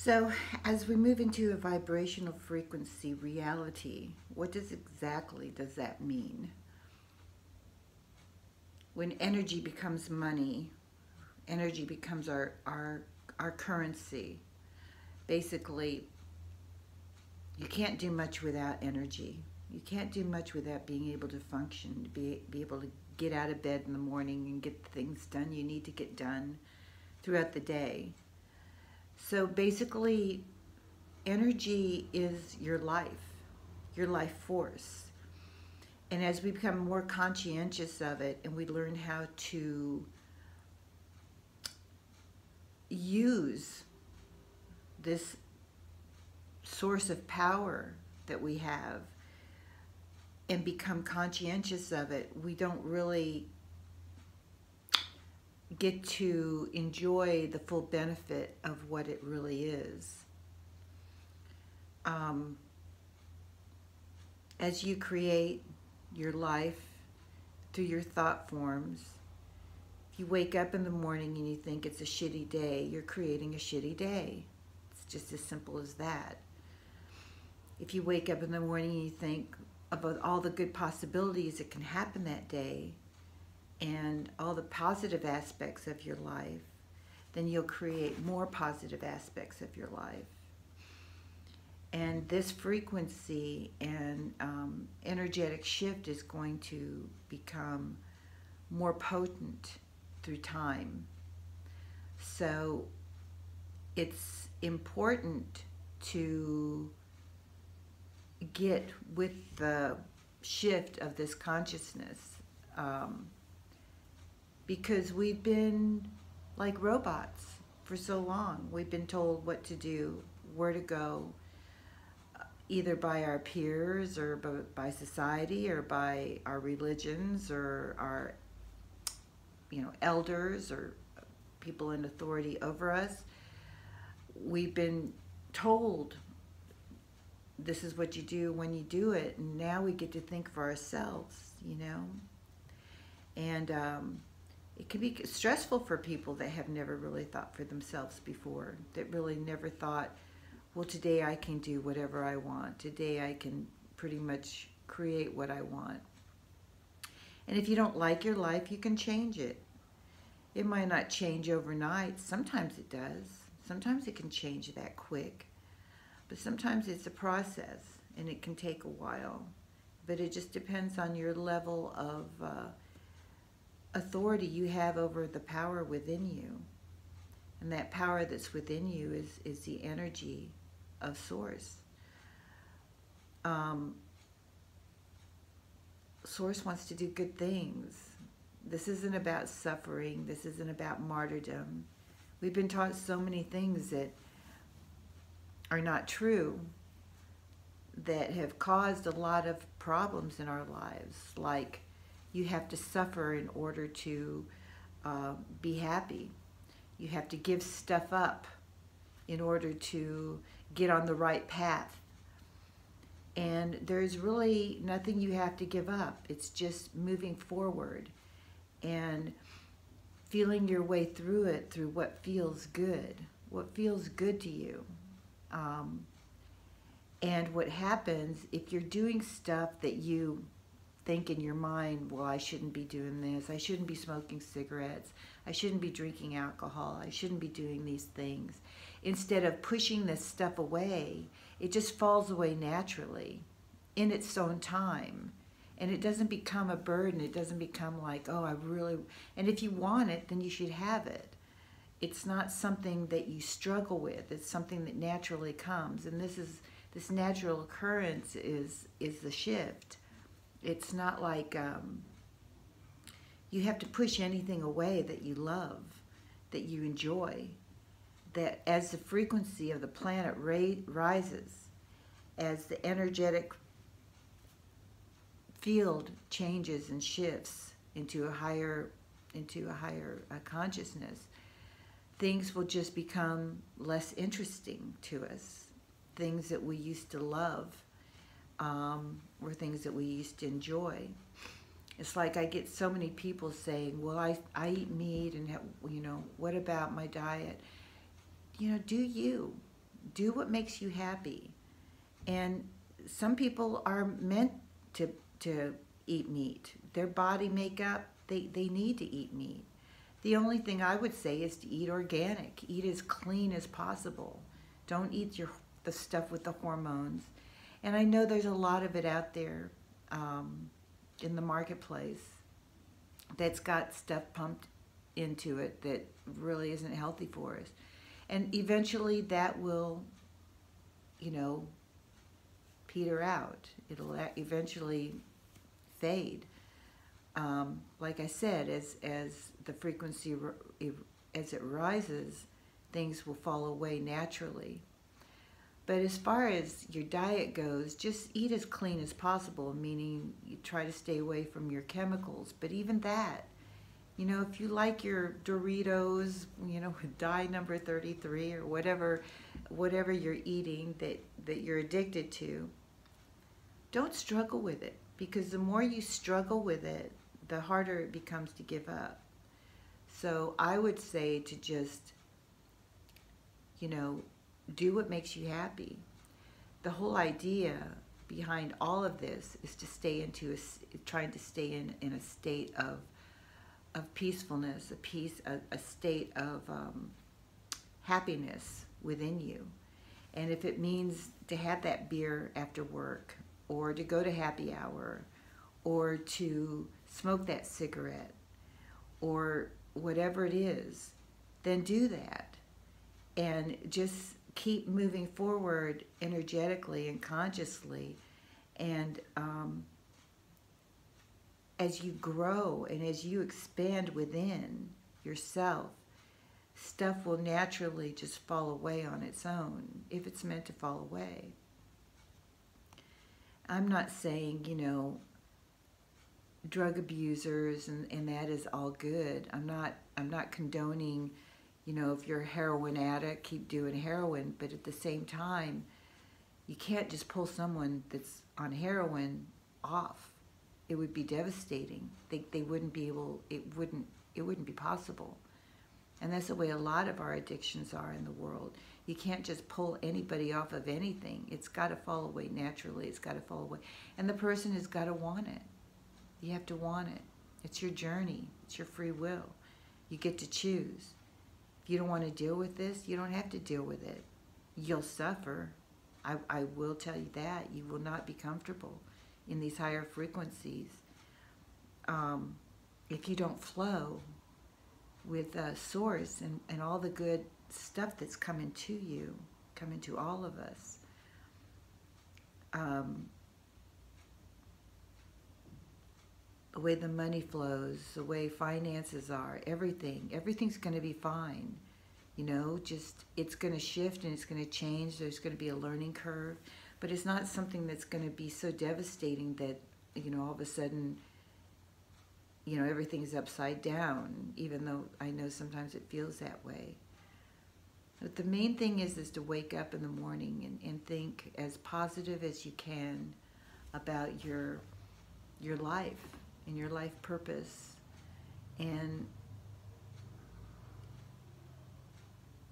So, as we move into a vibrational frequency reality, what exactly does that mean? When energy becomes money, energy becomes our currency. Basically, you can't do much without energy. You can't do much without being able to function, to be able to get out of bed in the morning and get the things done you need to get done throughout the day. So basically, energy is your life force. And as we become more conscientious of it and we learn how to use this source of power that we have and become conscientious of it, we don't really get to enjoy the full benefit of what it really is. As you create your life through your thought forms, if you wake up in the morning and you think it's a shitty day, you're creating a shitty day. It's just as simple as that. If you wake up in the morning and you think about all the good possibilities that can happen that day and all the positive aspects of your life, then you'll create more positive aspects of your life. And this frequency and energetic shift is going to become more potent through time. So it's important to get with the shift of this consciousness, because we've been like robots for so long. We've been told what to do, where to go, either by our peers or by society or by our religions or our elders or people in authority over us. We've been told this is what you do when you do it, and now we get to think for ourselves, and it can be stressful for people that have never really thought for themselves before, that really never thought, well, today I can do whatever I want. Today I can pretty much create what I want. And if you don't like your life, you can change it. It might not change overnight. Sometimes it does. Sometimes it can change that quick. But sometimes it's a process, and it can take a while. But it just depends on your level of authority you have over the power within you. And that power that's within you is the energy of Source. Source wants to do good things. This isn't about suffering. This isn't about martyrdom. We've been taught so many things that are not true, that have caused a lot of problems in our lives, like you have to suffer in order to be happy. You have to give stuff up in order to get on the right path. And there's really nothing you have to give up. It's just moving forward and feeling your way through it, through what feels good to you. And what happens if you're doing stuff that you think in your mind, well, I shouldn't be doing this, I shouldn't be smoking cigarettes, I shouldn't be drinking alcohol, I shouldn't be doing these things. Instead of pushing this stuff away, it just falls away naturally in its own time. And it doesn't become a burden. It doesn't become like, oh, and if you want it, then you should have it. It's not something that you struggle with. It's something that naturally comes. And this natural occurrence is the shift. It's not like you have to push anything away that you love, that you enjoy. That as the frequency of the planet rises, as the energetic field changes and shifts into a higher consciousness, things will just become less interesting to us. Things that we used to love were things that we used to enjoy. It's like I get so many people saying, well, I eat meat, and what about my diet? Do you? do what makes you happy. And some people are meant to eat meat. Their body makeup, they need to eat meat. The only thing I would say is to eat organic. Eat as clean as possible. Don't eat the stuff with the hormones. And I know there's a lot of it out there in the marketplace that's got stuff pumped into it that really isn't healthy for us. And eventually that will, you know, peter out. It'll eventually fade. Like I said, as the frequency, as it rises, things will fall away naturally. But as far as your diet goes, just eat as clean as possible, meaning you try to stay away from your chemicals. But even that, you know, if you like your Doritos, you know, with dye number 33 or whatever you're eating that you're addicted to, don't struggle with it, because the more you struggle with it, the harder it becomes to give up. So I would say to just, you know, do what makes you happy. The whole idea behind all of this is to stay trying to stay in a state of peacefulness, a state of happiness within you. And if it means to have that beer after work, or to go to happy hour, or to smoke that cigarette, or whatever it is, then do that. And just keep moving forward energetically and consciously. And as you grow and as you expand within yourself, stuff will naturally just fall away on its own, if it's meant to fall away. I'm not saying, you know, drug abusers and that is all good. I'm not condoning, you know, if you're a heroin addict, keep doing heroin, but at the same time, you can't just pull someone that's on heroin off. It would be devastating. They wouldn't be able, it wouldn't be possible. And that's the way a lot of our addictions are in the world. You can't just pull anybody off of anything. It's got to fall away naturally. It's got to fall away. And the person has got to want it. You have to want it. It's your journey. It's your free will. You get to choose. If you don't want to deal with this, you don't have to deal with it. You'll suffer. I will tell you that. You will not be comfortable in these higher frequencies if you don't flow with source and all the good stuff that's coming to you, coming to all of us. The way the money flows, the way finances are, everything's going to be fine. You know, just it's going to shift and it's going to change. There's going to be a learning curve, but it's not something that's going to be so devastating that, you know, all of a sudden, you know, everything's upside down, even though I know sometimes it feels that way. But the main thing is to wake up in the morning and think as positive as you can about your life and your life purpose. And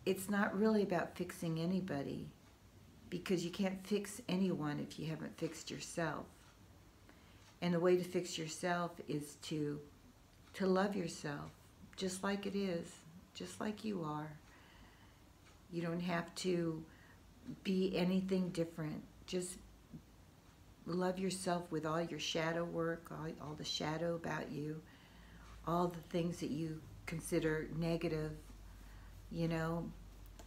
it's not really about fixing anybody, because you can't fix anyone if you haven't fixed yourself. And the way to fix yourself is to love yourself just like it is, just like you are. You don't have to be anything different. Just love yourself with all your shadow work, all the shadow about you, all the things that you consider negative. You know,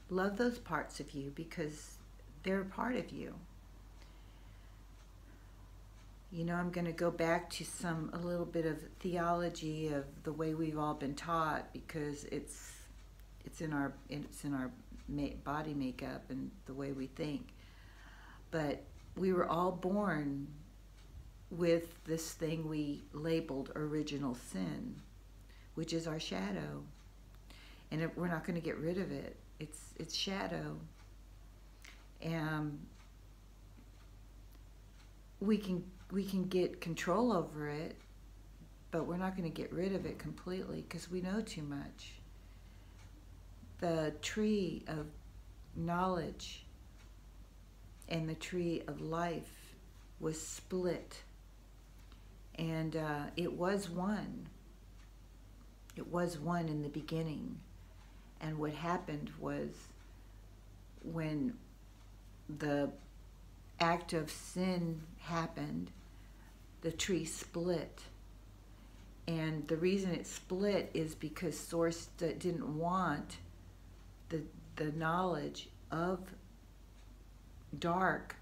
love those parts of you because they're a part of you. You know, I'm going to go back to a little bit of theology of the way we've all been taught, because it's in our body makeup and the way we think. But we were all born with this thing we labeled original sin, which is our shadow, and we're not going to get rid of it. It's shadow, and we can get control over it, but we're not going to get rid of it completely because we know too much. The tree of knowledge and the tree of life was split. And it was one. It was one in the beginning. And what happened was, when the act of sin happened, the tree split. And the reason it split is because Source didn't want the knowledge of dark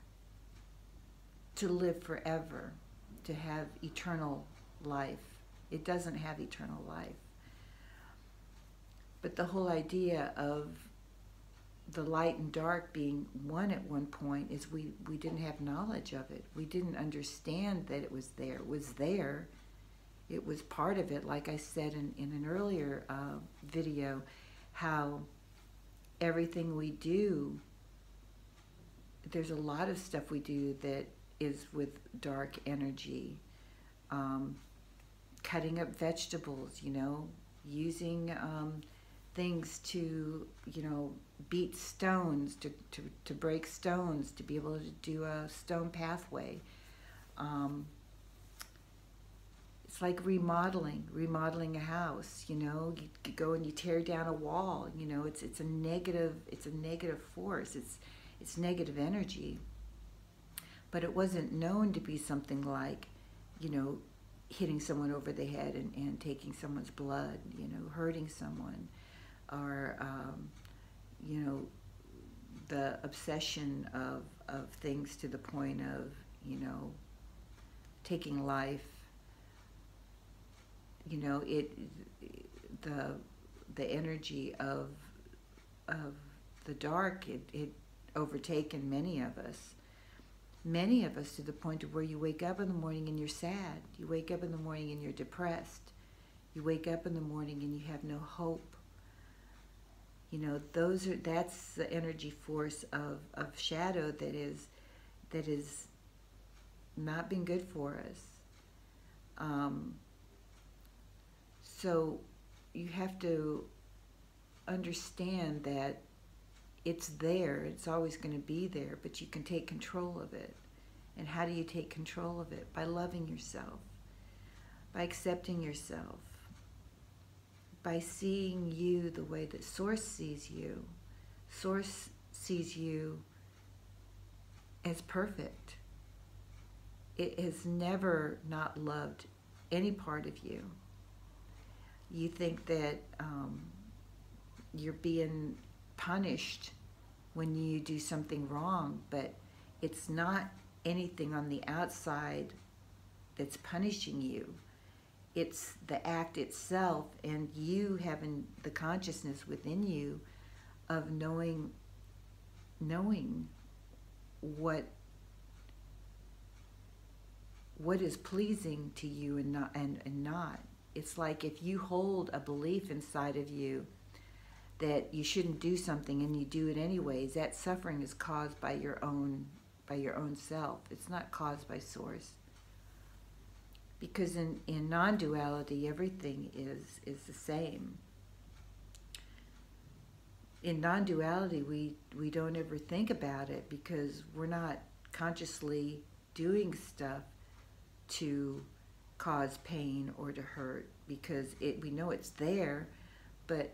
to live forever, to have eternal life. It doesn't have eternal life. But the whole idea of the light and dark being one at one point is we didn't have knowledge of it. We didn't understand that it was there. It was there. It was part of it. Like I said in an earlier video, how everything we do, there's a lot of stuff we do that is with dark energy. Cutting up vegetables, using things to, beat stones, to break stones, to be able to do a stone pathway. It's like remodeling a house. You go and you tear down a wall. It's a negative force. It's negative energy. But it wasn't known to be something like, hitting someone over the head and taking someone's blood, hurting someone, or the obsession of things to the point of, taking life. The energy of the dark, it overtaken many of us. Many of us, to the point of where you wake up in the morning and you're sad. You wake up in the morning and you're depressed. You wake up in the morning and you have no hope. That's the energy force of shadow that is not been good for us. So you have to understand that it's there. It's always going to be there, but you can take control of it. And how do you take control of it? By loving yourself, by accepting yourself, by seeing you the way that Source sees you. Source sees you as perfect. It has never not loved any part of you. You think that you're being punished when you do something wrong, but it's not anything on the outside that's punishing you. It's the act itself, and you having the consciousness within you of knowing what is pleasing to you and not. It's like if you hold a belief inside of you that you shouldn't do something and you do it anyways, that suffering is caused by your own self. It's not caused by Source. Because in non-duality, everything is the same. In non-duality, we don't ever think about it because we're not consciously doing stuff to cause pain or to hurt, because we know it's there, but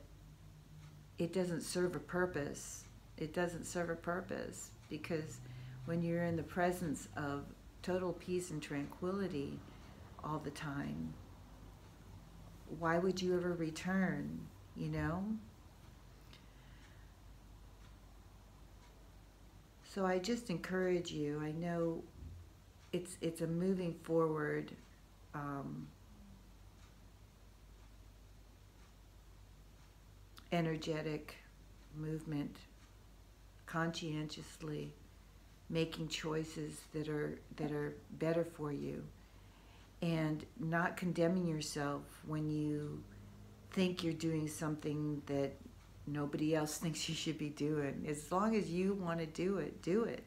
it doesn't serve a purpose. It doesn't serve a purpose, because when you're in the presence of total peace and tranquility all the time, why would you ever return, So I just encourage you. I know it's a moving forward energetic movement, conscientiously making choices that are better for you, and not condemning yourself when you think you're doing something that nobody else thinks you should be doing. As long as you want to do it, do it.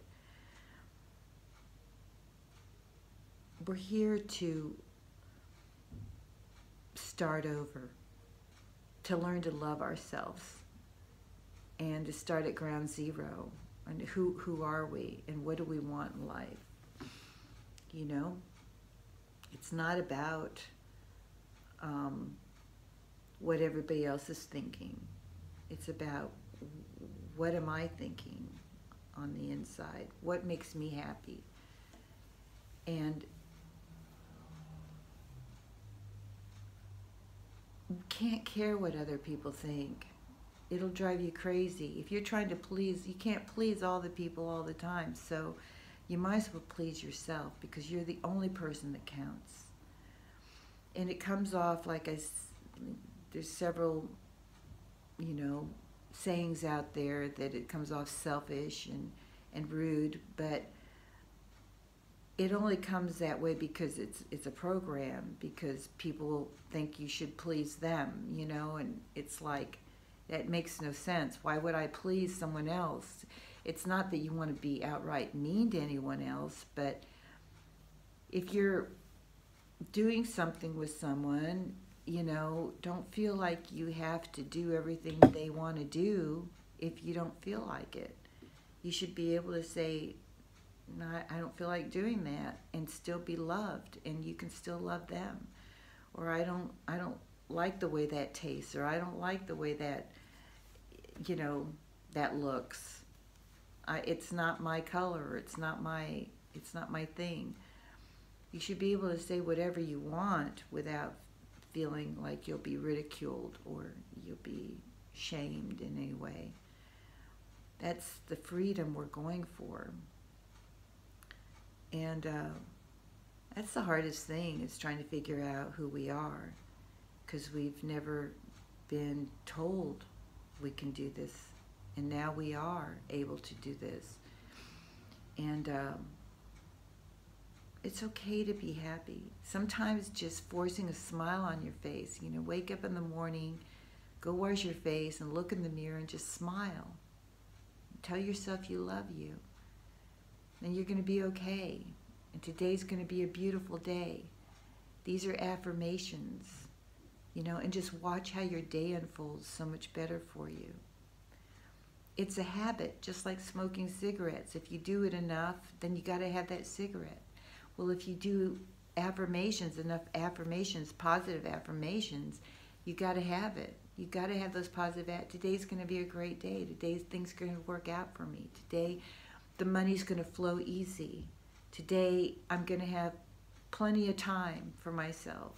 We're here to start over, to learn to love ourselves, and to start at ground zero. And who are we, and what do we want in life? You know, it's not about what everybody else is thinking. It's about, what am I thinking on the inside? What makes me happy? And you can't care what other people think. It'll drive you crazy. If you're trying to please, you can't please all the people all the time. So you might as well please yourself, because you're the only person that counts. And it comes off like there's several, you know, sayings out there that it comes off selfish and rude, but it only comes that way because it's a program, because people think you should please them, you know, and it's like, that makes no sense. Why would I please someone else? It's not that you want to be outright mean to anyone else, but if you're doing something with someone, you know, don't feel like you have to do everything they want to do if you don't feel like it. You should be able to say, no, I don't feel like doing that, and still be loved, and you can still love them. Or I don't like the way that tastes, or I don't like the way that, you know, that looks. It's not my color, it's not my thing. You should be able to say whatever you want without feeling like you'll be ridiculed or you'll be shamed in any way. That's the freedom we're going for. And that's the hardest thing, is trying to figure out who we are, because we've never been told we can do this, and now we are able to do this. And it's okay to be happy. Sometimes just forcing a smile on your face, you know, wake up in the morning, go wash your face and look in the mirror and just smile. Tell yourself you love you, and you're going to be okay. And today's going to be a beautiful day. These are affirmations, you know, and just watch how your day unfolds so much better for you. It's a habit, just like smoking cigarettes. If you do it enough, then you got to have that cigarette. Well, if you do affirmations, enough affirmations, positive affirmations, you got to have it. You got to have those positive. Today's going to be a great day. Today's things going to work out for me. Today, the money's going to flow easy. Today, I'm going to have plenty of time for myself.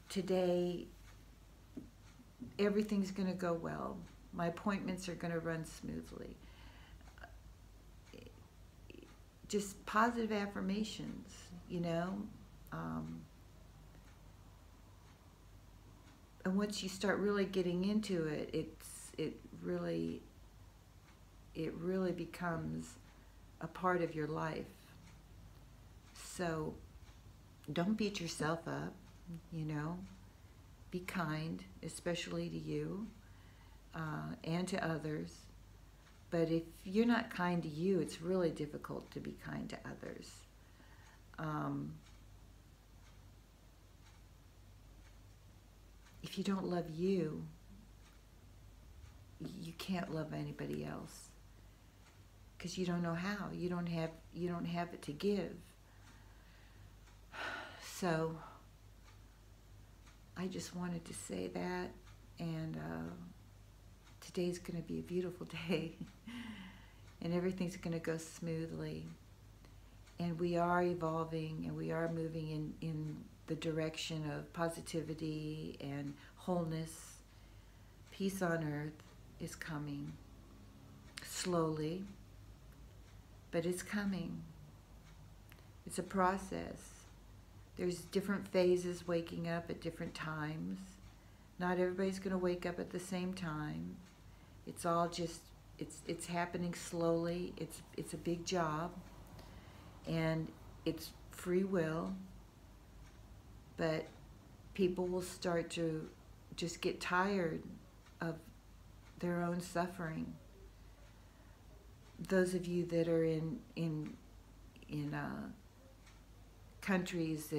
Today, everything's going to go well. My appointments are going to run smoothly. Just positive affirmations, you know. And once you start really getting into it, it really becomes a part of your life. So don't beat yourself up, you know. Be kind, especially to you and to others. But if you're not kind to you, it's really difficult to be kind to others. If you don't love you, you can't love anybody else, because you don't know how. You don't have it to give. So I just wanted to say that, and today's going to be a beautiful day, and everything's going to go smoothly, and we are evolving, and we are moving in the direction of positivity and wholeness. Peace on earth is coming, slowly, but it's coming. It's a process. There's different phases waking up at different times. Not everybody's going to wake up at the same time. It's all just, it's happening slowly. It's a big job, and it's free will, but people will start to just get tired of their own suffering. Those of you that are in countries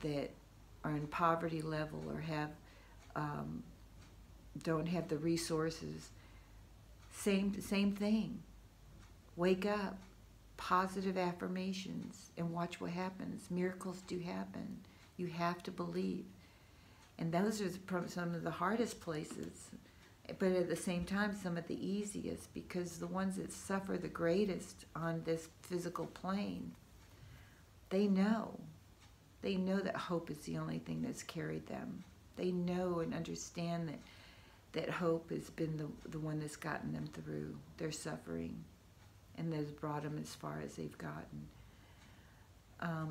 that are in poverty level or have don't have the resources, same thing. Wake up. Positive affirmations and watch what happens. Miracles do happen. You have to believe. And those are some of the hardest places, but at the same time some of the easiest, because the ones that suffer the greatest on this physical plane, they know that hope is the only thing that's carried them. They know and understand that hope has been the one that's gotten them through their suffering and that's brought them as far as they've gotten.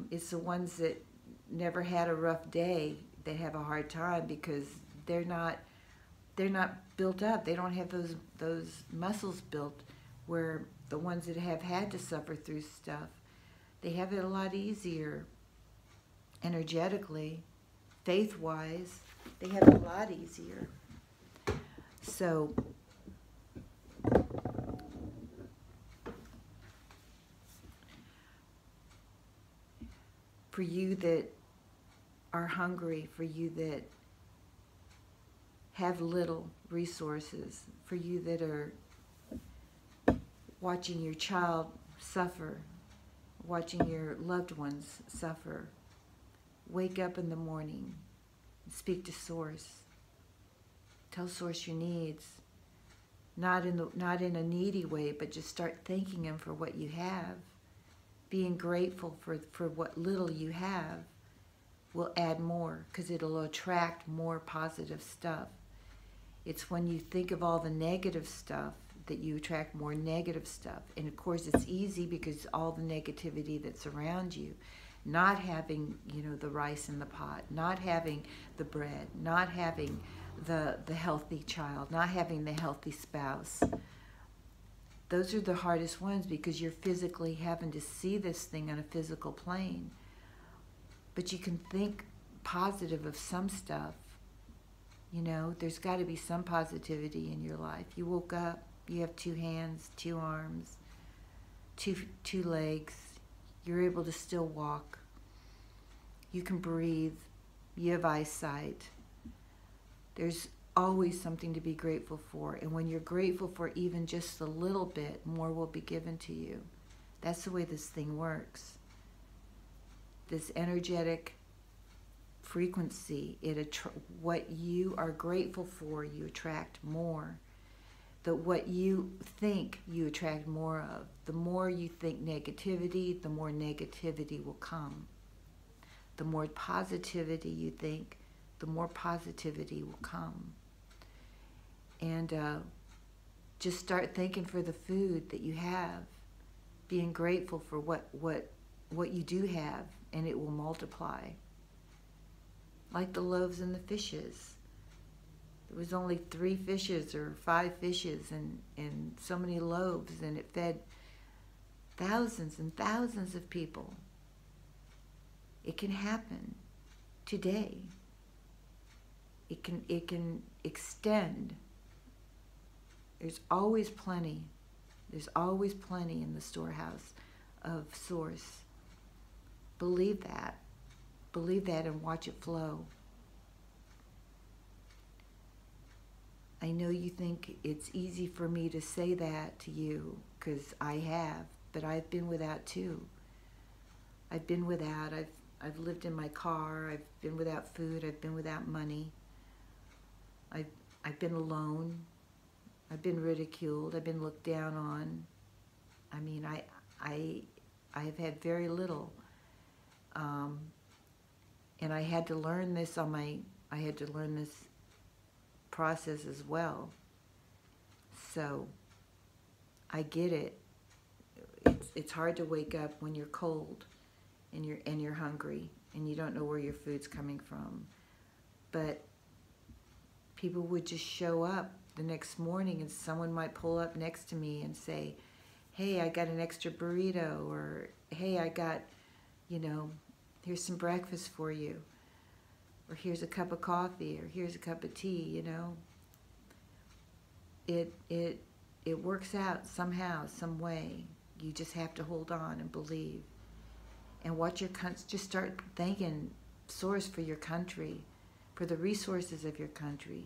It's the ones that never had a rough day that have a hard time, because they're not built up. They don't have those muscles built, where the ones that have had to suffer through stuff, they have it a lot easier energetically, faith-wise. They have it a lot easier. So for you that are hungry, for you that have little resources, for you that are watching your child suffer, watching your loved ones suffer, wake up in the morning, speak to Source. Tell Source your needs, not in a needy way, but just start thanking Him for what you have. Being grateful for what little you have will add more, because it'll attract more positive stuff. It's when you think of all the negative stuff that you attract more negative stuff. And of course it's easy because all the negativity that's around you, not having, the rice in the pot, not having the bread, not having the healthy child, not having the healthy spouse. Those are the hardest ones, because you're physically having to see this thing on a physical plane. But you can think positive of some stuff. There's got to be some positivity in your life. You woke up, you have 2 hands, 2 arms, two legs. You're able to still walk. You can breathe. You have eyesight. There's always something to be grateful for. And when you're grateful for even just a little bit, more will be given to you. That's the way this thing works. This energetic frequency, what you are grateful for, you attract more. What you think, you attract more of. The more you think negativity, the more negativity will come. The more positivity you think, the more positivity will come. And just start thanking for the food that you have, being grateful for what you do have, and it will multiply. Like the loaves and the fishes. There was only 3 fishes or 5 fishes and so many loaves, and it fed thousands and thousands of people. It can happen today. It can extend. There's always plenty. There's always plenty in the storehouse of Source. Believe that. Believe that and watch it flow. I know you think it's easy for me to say that to you, because I have, but I've been without too. I've been without. I've lived in my car. I've been without food. I've been without money. I've been alone. I've been ridiculed. I've been looked down on. I mean, I have had very little. And I had to learn this I had to learn this process as well. So I get it. It's hard to wake up when you're cold and you're hungry and you don't know where your food's coming from. But people would just show up the next morning, and someone might pull up next to me and say, hey, I got an extra burrito, or hey, I got, here's some breakfast for you, or here's a cup of coffee, or here's a cup of tea. It works out somehow, some way. You just have to hold on and believe, and just start thanking Source for your country, for the resources of your country,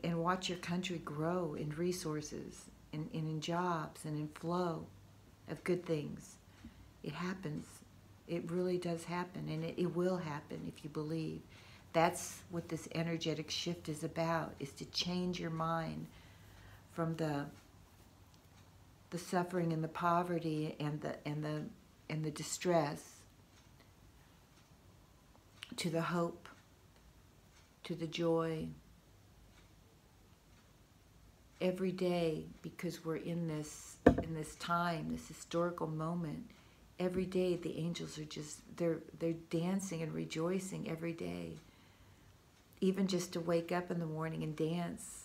and watch your country grow in resources. and in jobs and in flow of good things. It happens. It really does happen, and it will happen if you believe. That's what this energetic shift is about, is to change your mind from the suffering and the poverty and the distress to the hope, to the joy. Every day, because we're in this time, this historical moment, every day the angels are just, they're dancing and rejoicing every day. Even just to wake up in the morning and dance,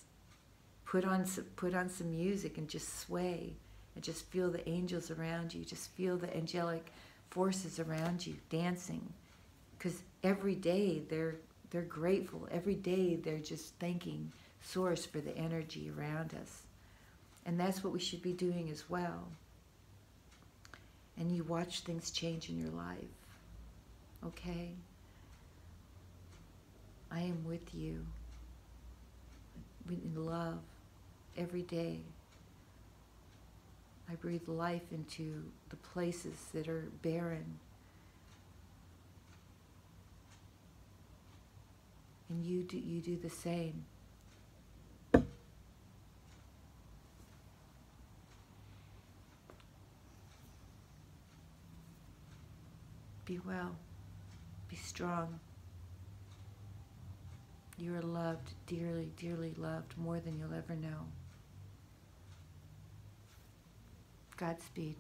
put on some music and just sway and just feel the angels around you, just feel the angelic forces around you dancing. Because every day they're grateful. Every day they're just thanking Source for the energy around us. And that's what we should be doing as well. And you watch things change in your life. Okay? I am with you in love every day. I breathe life into the places that are barren. And you do the same. Be well. Be strong. You are loved, dearly, dearly loved, more than you'll ever know. Godspeed.